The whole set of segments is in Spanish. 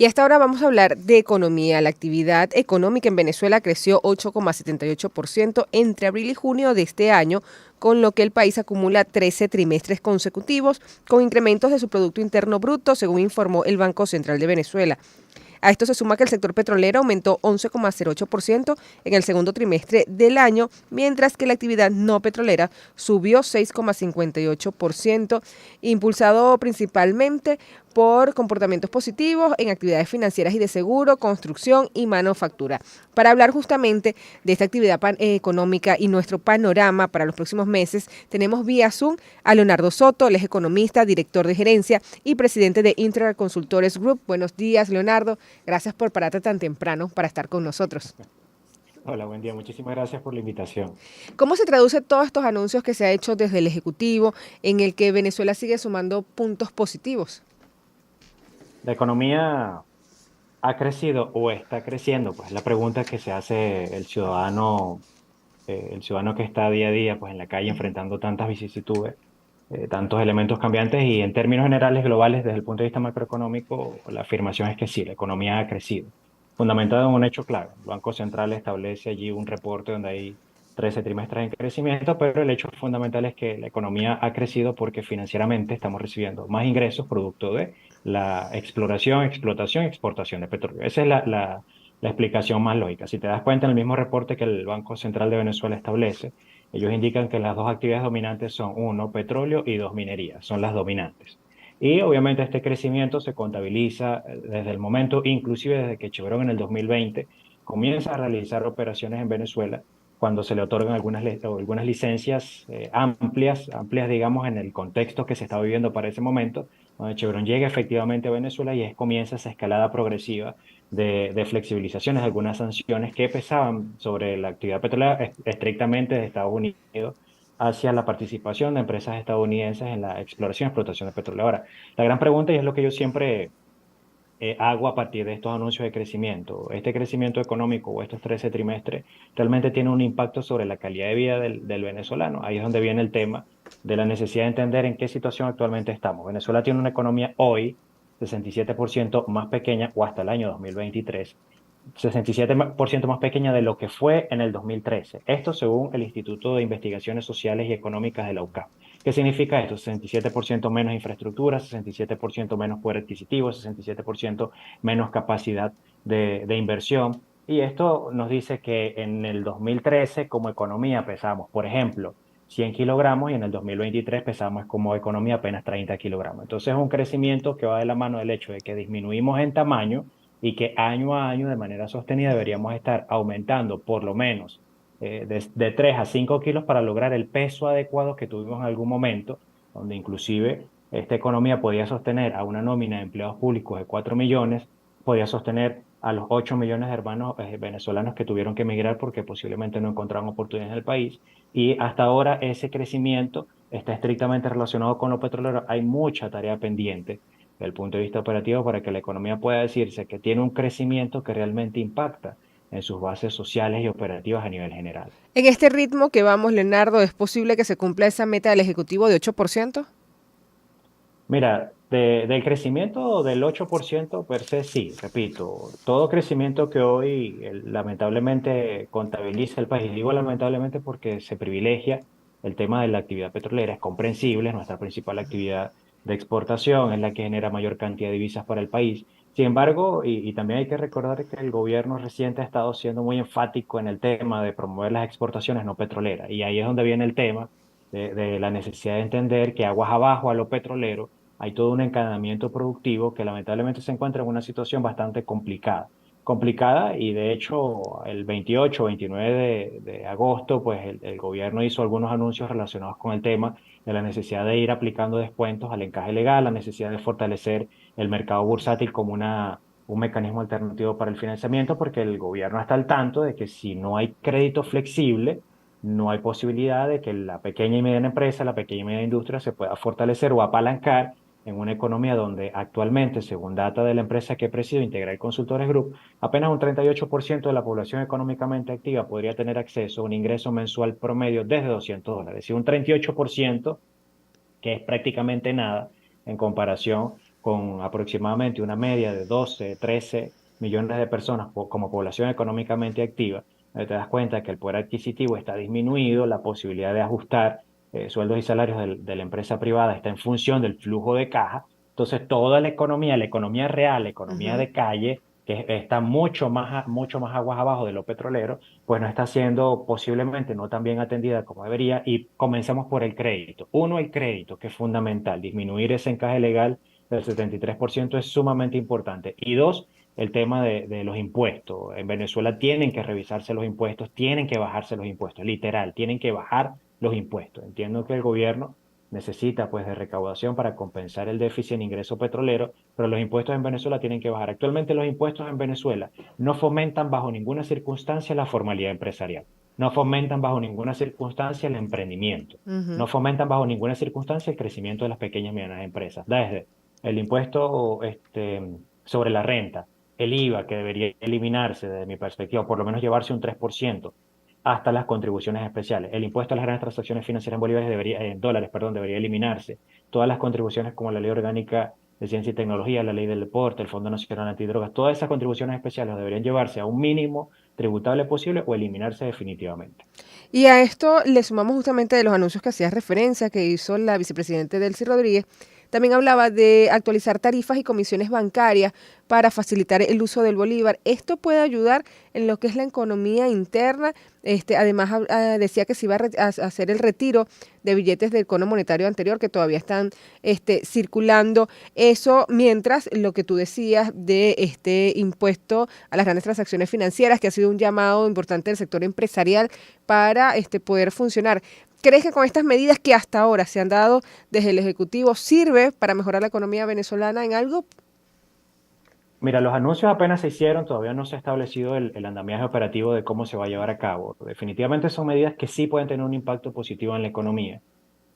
Y hasta ahora vamos a hablar de economía. La actividad económica en Venezuela creció 8,78% entre abril y junio de este año, con lo que el país acumula 13 trimestres consecutivos con incrementos de su Producto Interno Bruto, según informó el Banco Central de Venezuela. A esto se suma que el sector petrolero aumentó 11,08% en el segundo trimestre del año, mientras que la actividad no petrolera subió 6,58%, impulsado principalmente por comportamientos positivos en actividades financieras y de seguro, construcción y manufactura. Para hablar justamente de esta actividad económica y nuestro panorama para los próximos meses, tenemos vía Zoom a Leonardo Soto, él es economista, director de gerencia y presidente de Integral Consultores Group. Buenos días, Leonardo. Gracias por pararte tan temprano para estar con nosotros. Hola, buen día. Muchísimas gracias por la invitación. ¿Cómo se traduce todos estos anuncios que se ha hecho desde el Ejecutivo en el que Venezuela sigue sumando puntos positivos? ¿La economía ha crecido o está creciendo? Pues la pregunta que se hace el ciudadano que está día a día pues, en la calle enfrentando tantas vicisitudes, tantos elementos cambiantes y en términos generales globales desde el punto de vista macroeconómico, la afirmación es que sí, la economía ha crecido. Fundamentado en un hecho claro. El Banco Central establece allí un reporte donde hay 13 trimestres en crecimiento, pero el hecho fundamental es que la economía ha crecido porque financieramente estamos recibiendo más ingresos producto de la exploración, explotación y exportación de petróleo. Esa es la explicación más lógica. Si te das cuenta, en el mismo reporte que el Banco Central de Venezuela establece, ellos indican que las dos actividades dominantes son, uno, petróleo y dos, minería, son las dominantes. Y obviamente este crecimiento se contabiliza desde el momento, inclusive desde que Chevron en el 2020 comienza a realizar operaciones en Venezuela, cuando se le otorgan algunas licencias amplias, digamos, en el contexto que se está viviendo para ese momento, donde Chevron llega efectivamente a Venezuela y comienza esa escalada progresiva de flexibilizaciones, algunas sanciones que pesaban sobre la actividad petrolera estrictamente de Estados Unidos hacia la participación de empresas estadounidenses en la exploración y explotación de petróleo. Ahora, la gran pregunta, y es lo que yo siempre hago a partir de estos anuncios de crecimiento, ¿este crecimiento económico o estos 13 trimestres realmente tiene un impacto sobre la calidad de vida del venezolano? Ahí es donde viene el tema de la necesidad de entender en qué situación actualmente estamos. Venezuela tiene una economía hoy 67% más pequeña, o hasta el año 2023, 67% más pequeña de lo que fue en el 2013. Esto según el Instituto de Investigaciones Sociales y Económicas de la UCAP. ¿Qué significa esto? 67% menos infraestructura, 67% menos poder adquisitivo, 67% menos capacidad de inversión. Y esto nos dice que en el 2013 como economía pesamos, por ejemplo, 100 kilogramos y en el 2023 pesamos como economía apenas 30 kilogramos. Entonces es un crecimiento que va de la mano del hecho de que disminuimos en tamaño y que año a año de manera sostenida deberíamos estar aumentando por lo menos de 3 a 5 kilos para lograr el peso adecuado que tuvimos en algún momento, donde inclusive esta economía podía sostener a una nómina de empleados públicos de 4 millones, podía sostener a los 8 millones de hermanos venezolanos que tuvieron que emigrar porque posiblemente no encontraron oportunidades en el país. Y hasta ahora ese crecimiento está estrictamente relacionado con lo petrolero. Hay mucha tarea pendiente desde el punto de vista operativo para que la economía pueda decirse que tiene un crecimiento que realmente impacta en sus bases sociales y operativas a nivel general. En este ritmo que vamos, Leonardo, ¿es posible que se cumpla esa meta del Ejecutivo de 8%? Mira, del crecimiento del 8% per se, sí, repito, todo crecimiento que hoy lamentablemente contabiliza el país, digo lamentablemente porque se privilegia el tema de la actividad petrolera, es comprensible, es nuestra principal actividad de exportación, es la que genera mayor cantidad de divisas para el país. Sin embargo, y también hay que recordar que el gobierno reciente ha estado siendo muy enfático en el tema de promover las exportaciones no petroleras, y ahí es donde viene el tema de la necesidad de entender que aguas abajo a lo petrolero hay todo un encadenamiento productivo que lamentablemente se encuentra en una situación bastante complicada. Complicada y de hecho el 28 o 29 de agosto pues el gobierno hizo algunos anuncios relacionados con el tema de la necesidad de ir aplicando descuentos al encaje legal, la necesidad de fortalecer el mercado bursátil como un mecanismo alternativo para el financiamiento, porque el gobierno está al tanto de que si no hay crédito flexible, no hay posibilidad de que la pequeña y mediana empresa, la pequeña y mediana industria se pueda fortalecer o apalancar en una economía donde actualmente, según data de la empresa que presido, Integral Consultores Group, apenas un 38% de la población económicamente activa podría tener acceso a un ingreso mensual promedio desde $200. Es decir, un 38% que es prácticamente nada en comparación con aproximadamente una media de 12, 13 millones de personas como población económicamente activa, te das cuenta que el poder adquisitivo está disminuido, la posibilidad de ajustar sueldos y salarios de la empresa privada está en función del flujo de caja. Entonces, toda la economía real, la economía Ujú. de calle, que está mucho más aguas abajo de lo petrolero, pues no está siendo posiblemente no tan bien atendida como debería. Y comencemos por el crédito. Uno, el crédito, que es fundamental. Disminuir ese encaje legal del 73% es sumamente importante. Y dos, el tema de los impuestos. En Venezuela tienen que revisarse los impuestos, tienen que bajarse los impuestos, literal, tienen que bajar los impuestos. Entiendo que el gobierno necesita pues de recaudación para compensar el déficit en ingreso petrolero, pero los impuestos en Venezuela tienen que bajar. Actualmente los impuestos en Venezuela no fomentan bajo ninguna circunstancia la formalidad empresarial, no fomentan bajo ninguna circunstancia el emprendimiento, Ujú. no fomentan bajo ninguna circunstancia el crecimiento de las pequeñas y medianas empresas. Desde el impuesto sobre la renta, el IVA que debería eliminarse desde mi perspectiva, por lo menos llevarse un 3%, hasta las contribuciones especiales. El impuesto a las grandes transacciones financieras en bolívares debería, en dólares, perdón, debería eliminarse. Todas las contribuciones como la Ley Orgánica de Ciencia y Tecnología, la Ley del Deporte, el Fondo Nacional Antidrogas, todas esas contribuciones especiales deberían llevarse a un mínimo tributable posible o eliminarse definitivamente. Y a esto le sumamos justamente de los anuncios que hacías referencia, que hizo la vicepresidenta Delcy Rodríguez. También hablaba de actualizar tarifas y comisiones bancarias para facilitar el uso del bolívar. Esto puede ayudar en lo que es la economía interna. Además, decía que se iba a hacer el retiro de billetes del cono monetario anterior que todavía están circulando. Eso mientras lo que tú decías de este impuesto a las grandes transacciones financieras, que ha sido un llamado importante del sector empresarial para poder funcionar. ¿Crees que con estas medidas que hasta ahora se han dado desde el Ejecutivo sirve para mejorar la economía venezolana en algo? Mira, los anuncios apenas se hicieron, todavía no se ha establecido el andamiaje operativo de cómo se va a llevar a cabo. Definitivamente son medidas que sí pueden tener un impacto positivo en la economía.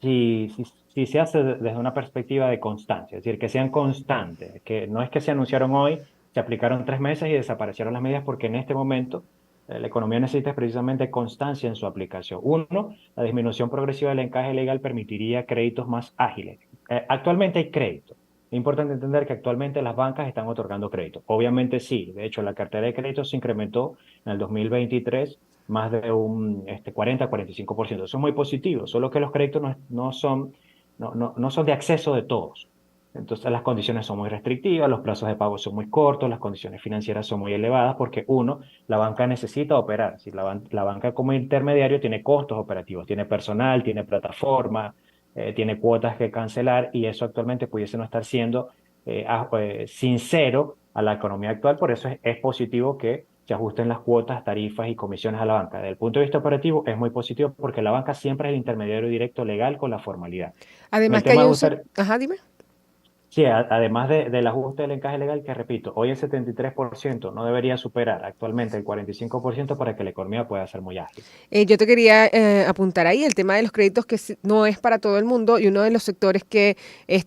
Si se hace desde una perspectiva de constancia, es decir, que sean constantes, que no es que se anunciaron hoy, se aplicaron 3 meses y desaparecieron las medidas, porque en este momento la economía necesita precisamente constancia en su aplicación. Uno, la disminución progresiva del encaje legal permitiría créditos más ágiles. Actualmente hay créditos. Es importante entender que actualmente las bancas están otorgando créditos. Obviamente sí, de hecho la cartera de créditos se incrementó en el 2023 más de un 40-45%. Eso es muy positivo, solo que los créditos no son de acceso de todos. Entonces las condiciones son muy restrictivas, los plazos de pago son muy cortos, las condiciones financieras son muy elevadas porque uno, la banca necesita operar. Si la banca como intermediario tiene costos operativos, tiene personal, tiene plataforma, tiene cuotas que cancelar y eso actualmente pudiese no estar siendo sincero a la economía actual. Por eso es positivo que se ajusten las cuotas, tarifas y comisiones a la banca. Desde el punto de vista operativo es muy positivo porque la banca siempre es el intermediario directo legal con la formalidad. En Además el que tema hay de un... ajustar, Ajá, dime. sí, además del ajuste del encaje legal, que repito, hoy el 73% no debería superar actualmente el 45% para que la economía pueda ser muy ágil. Yo te quería apuntar ahí el tema de los créditos que no es para todo el mundo y uno de los sectores que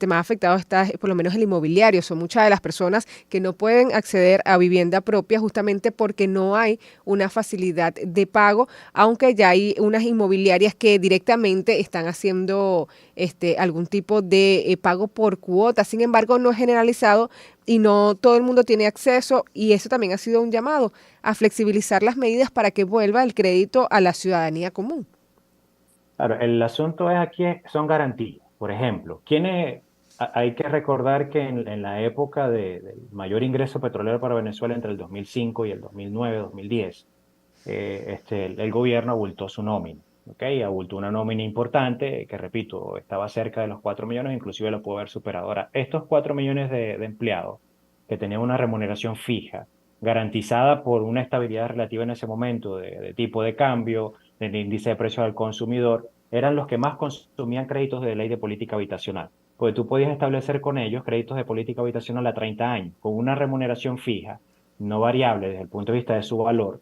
más afectado está por lo menos el inmobiliario. Son muchas de las personas que no pueden acceder a vivienda propia justamente porque no hay una facilidad de pago, aunque ya hay unas inmobiliarias que directamente están haciendo algún tipo de pago por cuota. Sin embargo, no es generalizado y no todo el mundo tiene acceso y eso también ha sido un llamado a flexibilizar las medidas para que vuelva el crédito a la ciudadanía común. Claro, el asunto es aquí son garantías. Por ejemplo, hay que recordar que en la época del mayor ingreso petrolero para Venezuela entre el 2005 y el 2009-2010, el gobierno abultó su nómina, ¿ok? Abultó una nómina importante que, repito, estaba cerca de los 4 millones, inclusive lo pudo haber superado. Ahora, estos 4 millones de empleados que tenían una remuneración fija, garantizada por una estabilidad relativa en ese momento de tipo de cambio, del índice de precios al consumidor, eran los que más consumían créditos de ley de política habitacional. Porque tú podías establecer con ellos créditos de política habitacional a 30 años, con una remuneración fija, no variable desde el punto de vista de su valor,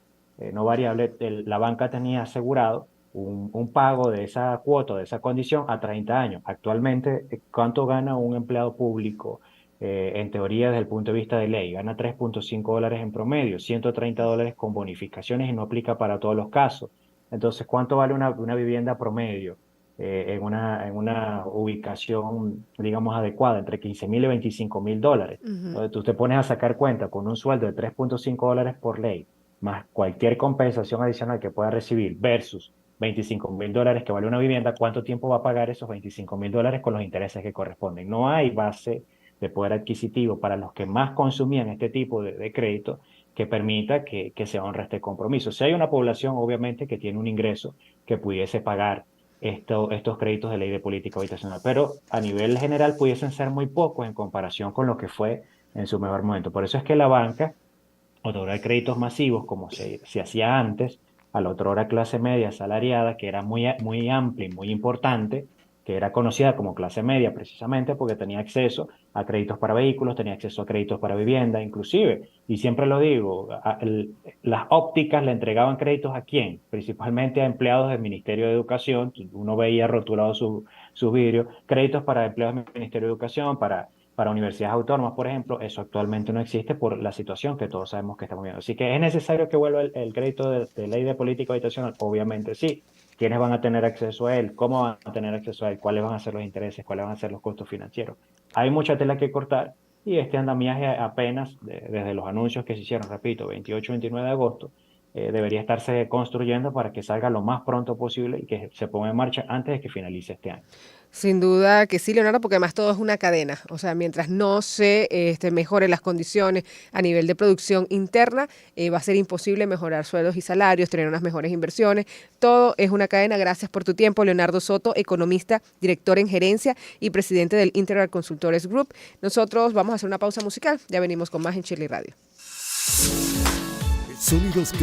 no variable. La banca tenía asegurado un pago de esa cuota, de esa condición a 30 años. Actualmente, ¿cuánto gana un empleado público? En teoría, desde el punto de vista de ley, gana $3.5 en promedio, $130 con bonificaciones y no aplica para todos los casos. Entonces, ¿cuánto vale una vivienda promedio? en una ubicación, digamos, adecuada, entre 15.000 y 25.000 dólares. Ujú. Entonces tú te pones a sacar cuenta con un sueldo de 3.5 dólares por ley, más cualquier compensación adicional que pueda recibir, versus 25.000 dólares que vale una vivienda, ¿cuánto tiempo va a pagar esos 25.000 dólares con los intereses que corresponden? No hay base de poder adquisitivo para los que más consumían este tipo de crédito que permita que se honre este compromiso. Si hay una población, obviamente, que tiene un ingreso que pudiese pagar estos créditos de ley de política habitacional, pero a nivel general pudiesen ser muy pocos en comparación con lo que fue en su mejor momento. Por eso es que la banca otorgar créditos masivos como se hacía antes, a la otrora clase media asalariada, que era muy amplia y muy importante, que era conocida como clase media precisamente porque tenía acceso a créditos para vehículos, tenía acceso a créditos para vivienda, inclusive, y siempre lo digo, las ópticas le entregaban créditos a quién, principalmente a empleados del Ministerio de Educación, uno veía rotulados sus vidrios, créditos para empleados del Ministerio de Educación, para universidades autónomas, por ejemplo, eso actualmente no existe por la situación que todos sabemos que estamos viendo. Así que es necesario que vuelva el crédito de ley de política habitacional, obviamente sí. ¿Quiénes van a tener acceso a él? ¿Cómo van a tener acceso a él? ¿Cuáles van a ser los intereses? ¿Cuáles van a ser los costos financieros? Hay mucha tela que cortar y este andamiaje apenas, desde los anuncios que se hicieron, repito, 28 y 29 de agosto, debería estarse construyendo para que salga lo más pronto posible y que se ponga en marcha antes de que finalice este año. Sin duda que sí, Leonardo, porque además todo es una cadena. O sea, mientras no se mejoren las condiciones a nivel de producción interna, va a ser imposible mejorar sueldos y salarios, tener unas mejores inversiones. Todo es una cadena. Gracias por tu tiempo, Leonardo Soto, economista, director en gerencia y presidente del Integral Consultores Group. Nosotros vamos a hacer una pausa musical. Ya venimos con más en Chile Radio. Sonidos que